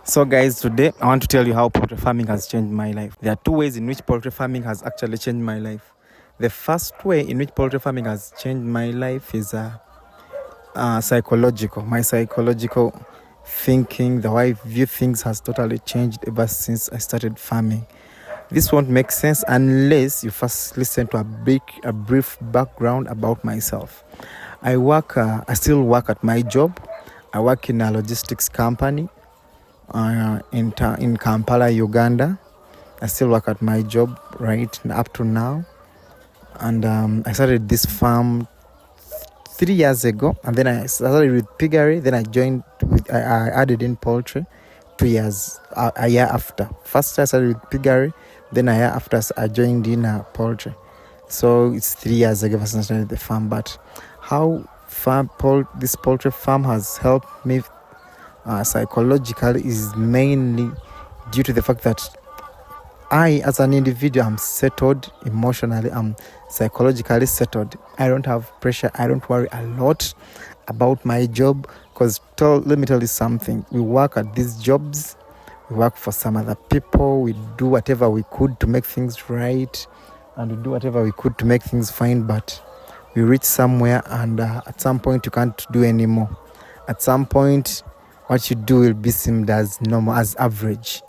So guys, today I want to tell you how poultry farming has changed my life. There are two ways in which poultry farming has actually changed my life. The first way in which poultry farming has changed my life is psychological. My psychological thinking, the way I view things has totally changed ever since I started farming. This won't make sense unless you first listen to a brief background about myself. I still work at my job. I work in a logistics company in Kampala, Uganda. I still work at my job right up to now. And I started this farm 3 years ago, and then I started with piggery. Then I added in poultry 2 years, a year after. First I started with piggery, then a year after I joined in poultry. So it's 3 years ago since I started the farm. But how this poultry farm has helped me psychologically is mainly due to the fact that I, as an individual, am settled emotionally, I'm psychologically settled. I don't have pressure. I don't worry a lot about my job because let me tell you something. We work at these jobs. We work for some other people. We do whatever we could to make things right, and we do whatever we could to make things fine. But we reach somewhere, and at some point you can't do anymore. At some point, what you do will be seen as normal, as average,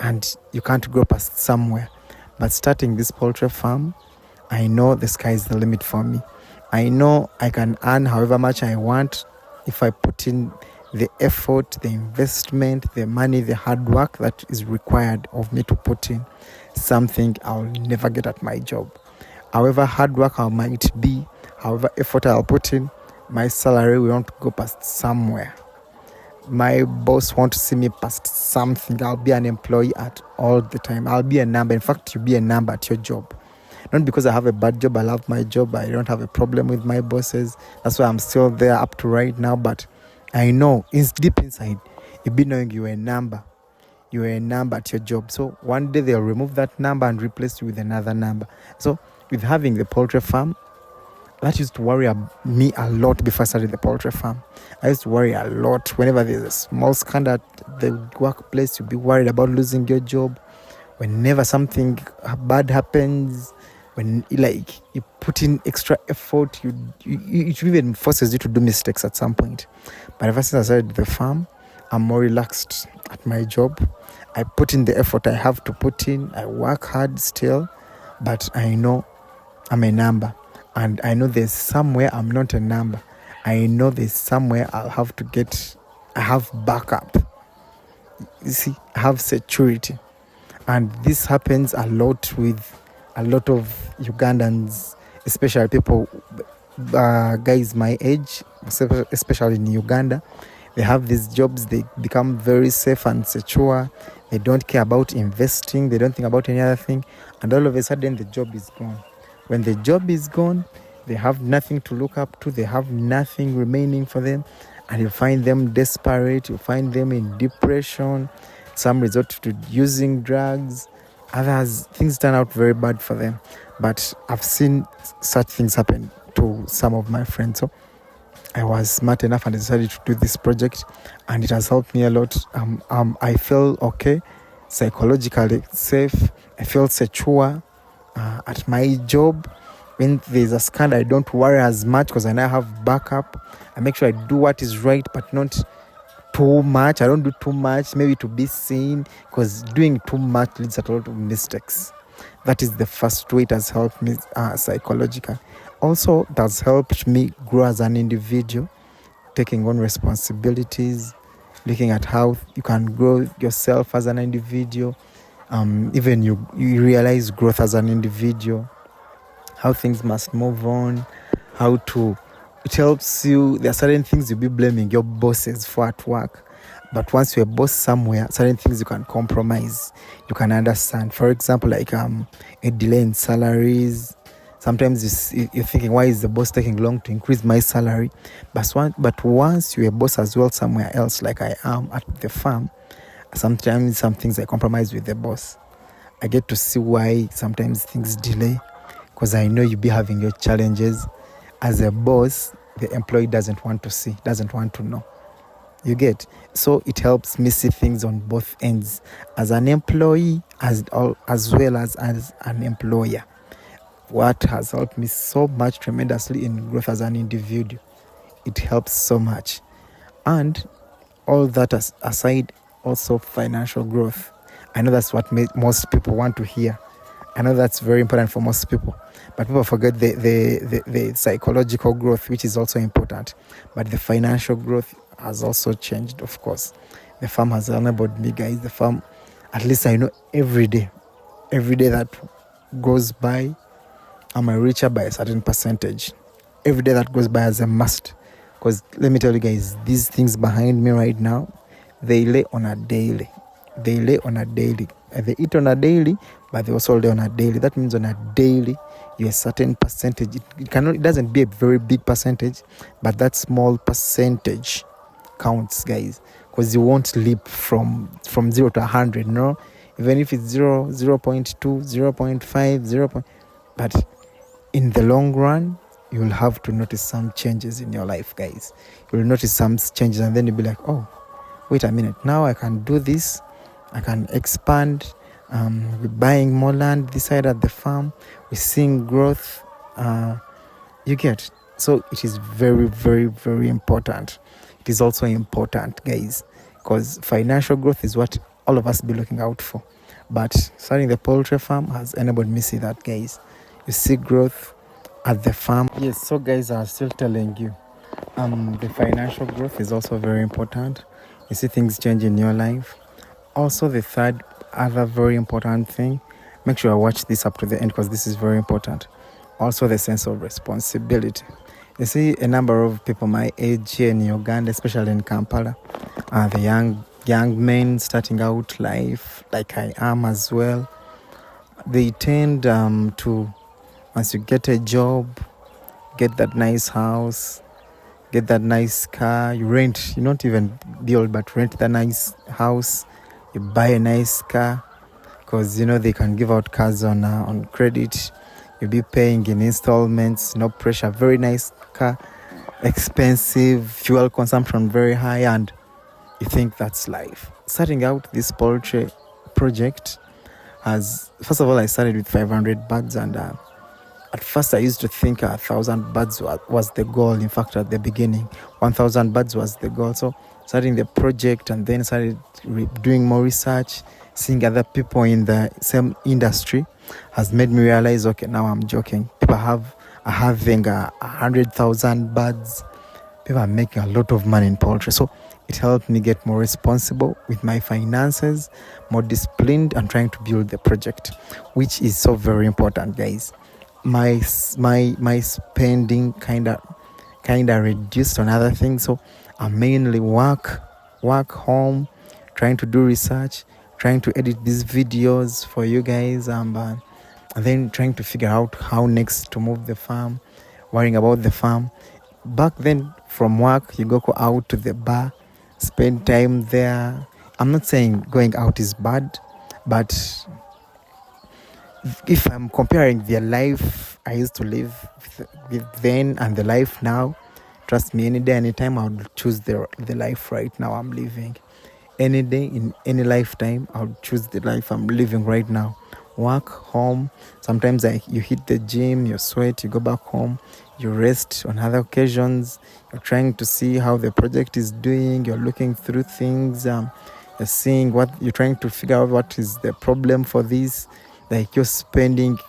and you can't go past somewhere. But starting this poultry farm, I know the sky is the limit for me. I know I can earn however much I want if I put in the effort, the investment, the money, the hard work that is required of me to put in something I'll never get at my job. However hard work I might be, however effort I'll put in, my salary will not go past somewhere. My boss won't see me past something. I'll be an employee at all the time. I'll be a number. In fact, you'll be a number at your job. Not because I have a bad job. I love my job. I don't have a problem with my bosses. That's why I'm still there up to right now. But I know it's deep inside. You'll be knowing you're a number. You're a number at your job. So one day they'll remove that number and replace you with another number. So with having the poultry farm, that used to worry me a lot before I started the poultry farm. I used to worry a lot whenever there's a small scandal at the workplace. You'll be worried about losing your job. Whenever something bad happens, when you put in extra effort, it even forces you to do mistakes at some point. But ever since I started the farm, I'm more relaxed at my job. I put in the effort I have to put in. I work hard still, but I know I'm a number. And I know there's somewhere I'm not a number. I know there's somewhere I have backup. You see, I have security. And this happens a lot with a lot of Ugandans, especially people, guys my age, especially in Uganda. They have these jobs, they become very safe and secure. They don't care about investing, they don't think about any other thing. And all of a sudden, the job is gone. When the job is gone, they have nothing to look up to. They have nothing remaining for them. And you find them desperate. You find them in depression. Some resort to using drugs. Others, things turn out very bad for them. But I've seen such things happen to some of my friends. So I was smart enough and decided to do this project. And it has helped me a lot. I feel okay, psychologically safe. I feel secure. At my job, when there's a scandal, I don't worry as much because I now have backup. I make sure I do what is right, but not too much. I don't do too much, maybe to be seen, because doing too much leads to a lot of mistakes. That is the first way it has helped me psychologically. Also, it has helped me grow as an individual, taking on responsibilities, looking at how you can grow yourself as an individual. Even you realize growth as an individual, how things must move on, it helps you. There are certain things you'll be blaming your bosses for at work, but once you're a boss somewhere, certain things you can compromise, you can understand. For example, like a delay in salaries. Sometimes you're thinking, why is the boss taking long to increase my salary? But once you're a boss as well somewhere else, like I am at the farm, sometimes some things I compromise with the boss. I get to see why sometimes things delay, because I know you'll be having your challenges. As a boss, the employee doesn't want to see, doesn't want to know. You get? So it helps me see things on both ends, as an employee as well as an employer. What has helped me so much tremendously in growth as an individual. It helps so much. And all that aside, also financial growth. I know that's what most people want to hear. I know that's very important for most people, but people forget the psychological growth, which is also important. But the financial growth has also changed, of course. The farm has enabled me, guys. The farm, at least I know every day that goes by, I'm a richer by a certain percentage. Every day that goes by as a must. Because let me tell you guys, these things behind me right now, they lay on a daily. They eat on a daily, but they also lay on a daily. That means on a daily, you a certain percentage. It doesn't be a very big percentage, but that small percentage counts, guys. Because you won't leap from 0 to 100, no? Even if it's 0, 0.2, 0.5, 0. But in the long run, you'll have to notice some changes in your life, guys. You'll notice some changes, and then you'll be like, oh, wait a minute, now I can do this. I can expand. We're buying more land this side at the farm. We're seeing growth. You get? So it is very, very, very important. It is also important, guys, because financial growth is what all of us be looking out for. But starting the poultry farm has enabled me see that, guys. You see growth at the farm. Yes, so guys, I'm still telling you, the financial growth is also very important. You see things change in your life. Also, the third other very important thing, make sure I watch this up to the end because this is very important. Also, the sense of responsibility. You see a number of people my age here in Uganda, especially in Kampala, the young men starting out life like I am as well. They tend to, once you get a job, get that nice house, get that nice car, you rent, you don't even build, but rent that nice house, you buy a nice car, because they can give out cars on credit. You'll be paying in installments, no pressure, very nice car, expensive, fuel consumption very high, and you think that's life. Starting out this poultry project, first of all, I started with 500 birds, and at first I used to think 1,000 birds was the goal. In fact, at the beginning, 1,000 birds was the goal. So starting the project and then started doing more research, seeing other people in the same industry has made me realize, okay, now I'm joking. People are having 100,000 birds. People are making a lot of money in poultry. So it helped me get more responsible with my finances, more disciplined, and trying to build the project, which is so very important, guys. My spending kind of reduced on other things, so I mainly work home, trying to do research, trying to edit these videos for you guys, and then trying to figure out how next to move the farm, worrying about the farm. Back then, from work, you go out to the bar, spend time there. I'm not saying going out is bad, but if I'm comparing the life I used to live with then and the life now, trust me, any day, anytime, I would choose the life right now I'm living. Any day, in any lifetime, I would choose the life I'm living right now. Work, home. Sometimes you hit the gym, you sweat, you go back home, you rest. On other occasions, you're trying to see how the project is doing, you're looking through things, you're seeing what you're trying to figure out, what is the problem for this. Like, your spending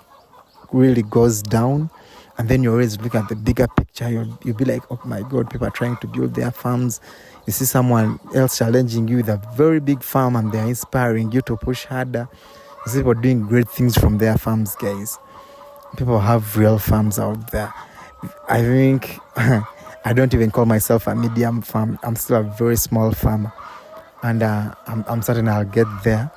really goes down, and then you always look at the bigger picture. You'll be like, oh my God, people are trying to build their farms. You see someone else challenging you with a very big farm, and they're inspiring you to push harder. You see people doing great things from their farms, guys. People have real farms out there. I think I don't even call myself a medium farm. I'm still a very small farmer, and I'm certain I'll get there.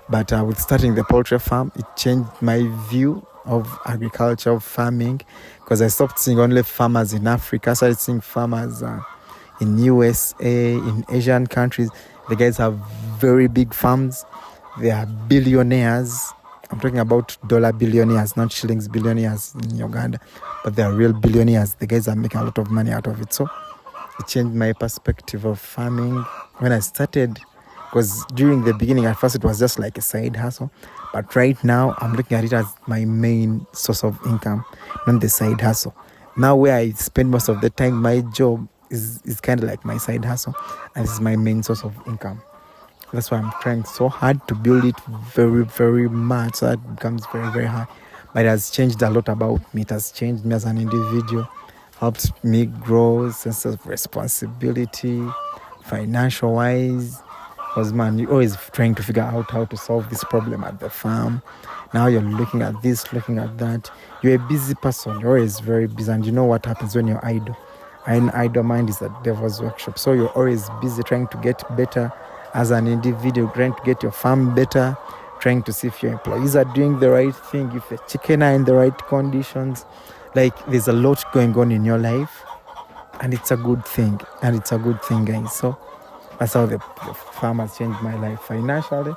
But with starting the poultry farm, it changed my view of agriculture, of farming, because I stopped seeing only farmers in Africa. I started seeing farmers in USA, in Asian countries. The guys have very big farms. They are billionaires. I'm talking about dollar billionaires, not shillings billionaires in Uganda, but they are real billionaires. The guys are making a lot of money out of it. So It changed my perspective of farming when I started. Because during the beginning, at first, it was just like a side hustle. But right now, I'm looking at it as my main source of income, not the side hustle. Now, where I spend most of the time, my job is kind of like my side hustle, and this is my main source of income. That's why I'm trying so hard to build it very, very much so that it becomes very, very high. But it has changed a lot about me. It has changed me as an individual, helped me grow, sense of responsibility, financial wise. Because man, you're always trying to figure out how to solve this problem at the farm. Now you're looking at this, looking at that. You're a busy person. You're always very busy. And you know what happens when you're idle. An idle mind is the devil's workshop. So you're always busy trying to get better as an individual, trying to get your farm better, trying to see if your employees are doing the right thing, if the chicken are in the right conditions. Like, there's a lot going on in your life, and it's a good thing. And it's a good thing, guys. So that's how the farm has changed my life financially.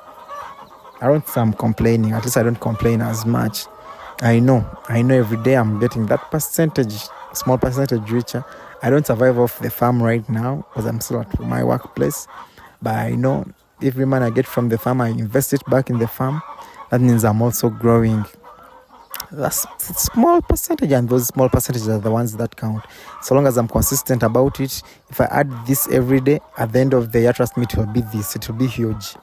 I don't say I'm complaining. At least I don't complain as much. I know every day I'm getting that percentage, small percentage richer. I don't survive off the farm right now because I'm still at my workplace. But I know every money I get from the farm, I invest it back in the farm. That means I'm also growing. That's a small percentage, and those small percentages are the ones that count. So long as I'm consistent about it, if I add this every day, at the end of the year, trust me, it will be this. It will be huge.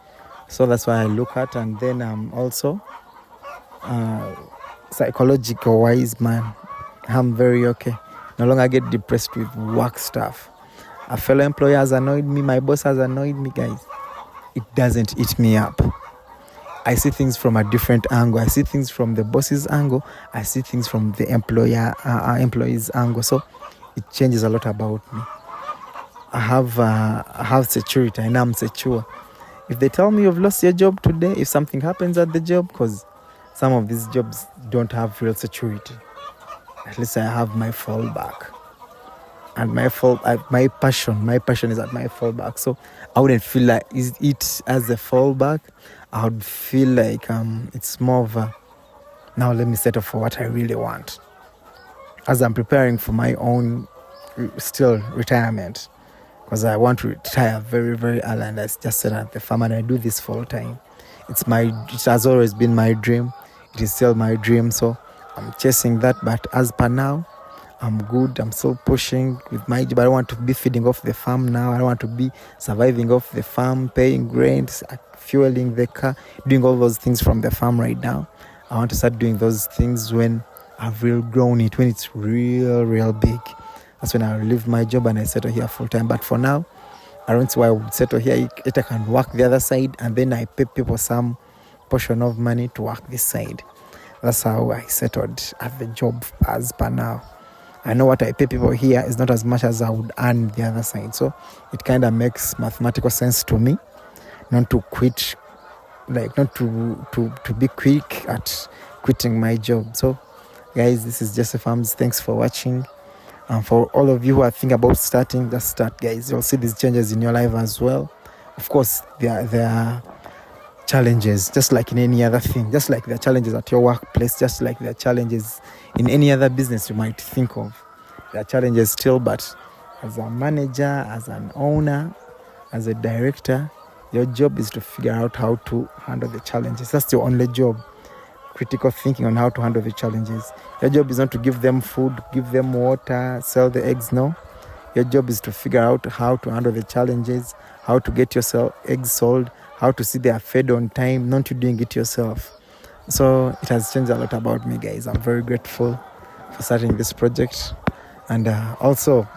So that's why I look at, and then I'm also psychological wise, man. I'm very okay. No longer get depressed with work stuff. A fellow employer has annoyed me. My boss has annoyed me, guys. It doesn't eat me up. I see things from a different angle. I see things from the boss's angle. I see things from the employee's angle. So it changes a lot about me. I have security. I know I'm secure. If they tell me you've lost your job today, if something happens at the job, because some of these jobs don't have real security, at least I have my fallback. And my passion is at my fallback. So I wouldn't feel like it as a fallback. I would feel like it's more of a, now let me settle for what I really want. As I'm preparing for my own still retirement, because I want to retire very, very early, and I just said at the farm, and I do this full time. It has always been my dream. It is still my dream, so I'm chasing that. But as per now, I'm good. I'm still pushing with my job. I don't want to be feeding off the farm now. I don't want to be surviving off the farm, paying rent, fueling the car, doing all those things from the farm right now. I want to start doing those things when I've really grown it, when it's real, real big. That's when I'll leave my job and I settle here full time. But for now, I don't see why I would settle here. I can work the other side, and then I pay people some portion of money to work this side. That's how I settled at the job as per now. I know what I pay people here is not as much as I would earn the other side. So it kind of makes mathematical sense to me not to quit, like not to be quick at quitting my job. So guys, this is Jesse Farms. Thanks for watching. For all of you who are thinking about starting, just start, guys. You'll see these changes in your life as well. Of course, there are challenges, just like in any other thing, just like there are challenges at your workplace, just like there are challenges in any other business you might think of. There are challenges still, but as a manager, as an owner, as a director, your job is to figure out how to handle the challenges. That's your only job. Critical thinking on how to handle the challenges. Your job is not to give them food, give them water, sell the eggs. No. Your job is to figure out how to handle the challenges, how to get your eggs sold, how to see they are fed on time, not you doing it yourself. So it has changed a lot about me, guys. I'm very grateful for starting this project. And also,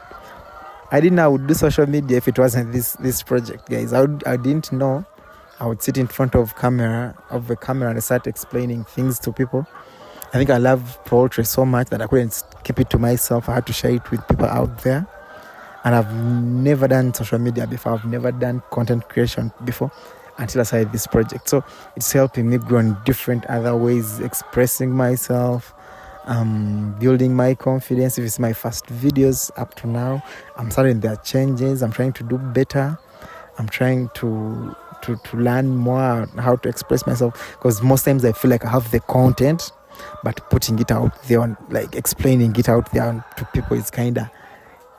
I didn't know I would do social media if it wasn't this project, guys. I didn't know I would sit in front of the camera and start explaining things to people. I think I love poultry so much that I couldn't keep it to myself. I had to share it with people out there. And I've never done social media before. I've never done content creation before until I started this project. So it's helping me grow in different other ways, expressing myself, building my confidence. If it's my first videos up to now, I'm starting there are changes. I'm trying to do better. I'm trying to learn more on how to express myself, because most times I feel like I have the content, but putting it out there, like explaining it out there to people is kind of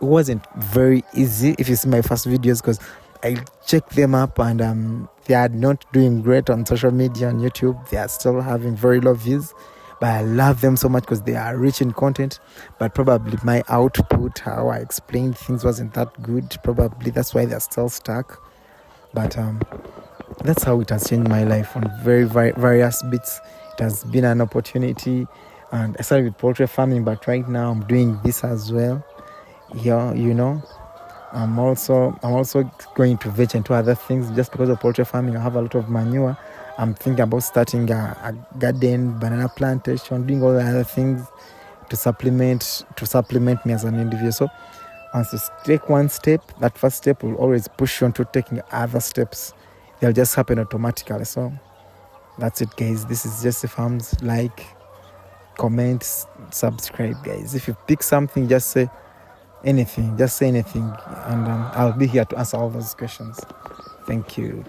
it wasn't very easy if you see my first videos, because I checked them up and they are not doing great on social media, on YouTube. They are still having very low views, but I love them so much because they are rich in content. But probably my output, how I explained things, wasn't that good. Probably that's why they're still stuck. But that's how it has changed my life on very various bits. It has been an opportunity, and I started with poultry farming, but right now I'm doing this as well. Yeah, I'm also going to venture into other things. Just because of poultry farming, I have a lot of manure. I'm thinking about starting a garden, banana plantation, doing all the other things to supplement me as an individual. So once you take one step, that first step will always push you into taking other steps. They'll just happen automatically. So that's it, guys. This is Jesse Farms. Like, comment, subscribe, guys. If you pick something, just say anything, and I'll be here to answer all those questions. Thank you.